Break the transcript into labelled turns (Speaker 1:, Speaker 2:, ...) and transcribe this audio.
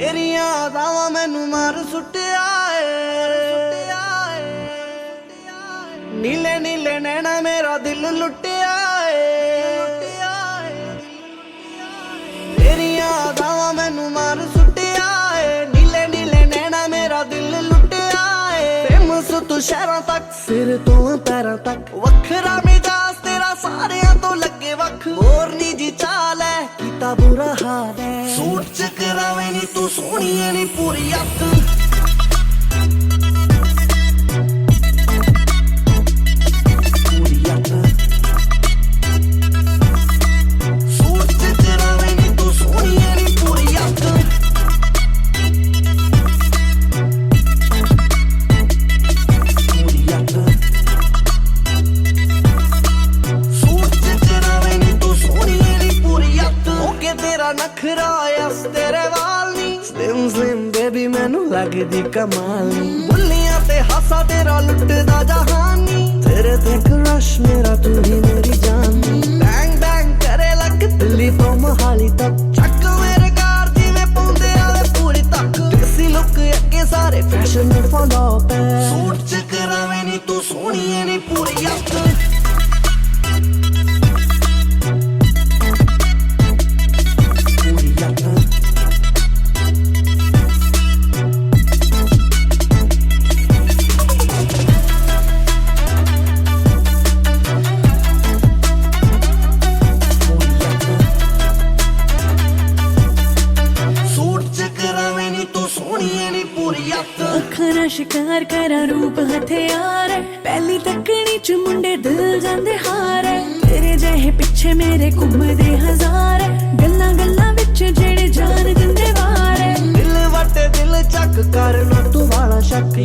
Speaker 1: तेरियां अदावां मैनू मार सुट्टिया नीले नीले नैना मेरा दिल लुटिया तेरियां अदावां मैनू मार सुट्टिया नीले नीले नैना मेरा दिल लुटिया फेमस तू शहरां तक सिर तो पैरां तक वखरा मिजाज तेरा सारियां तो लगे वख मोरनी जी चाल है कीता बुरा हाल है सूट च करावे नी तू सोहनी है नी पूरी अत नखरा यस तेरे वाल नी स्लिम स्लिम बेबी मैनू लगदी कमाल नी बुल्लियां ते हासा तेरा लुटदा जहानी तेरे ते क्रश मेरा तू ही मेरी जान बैंग बैंग करे लग दिल्ली तो मोहाली तक चक मेरे कार जिवें पौंदे आले पूरी तक देसी लुक अगे सारे फैशन फॉलो पे सूट च करावे नी तू सोहनी है नी पूरी अत
Speaker 2: अखरा शिकार करा रूप हथियार है पहली तकनी च मुंडे दिल जांदे हार है तेरे जहे पिछे मेरे घूमदे हजार है गल्लां गल्लां विच जेड़े जान दिंदे वार है
Speaker 1: दिल वटे दिल चक करना तू वाला शक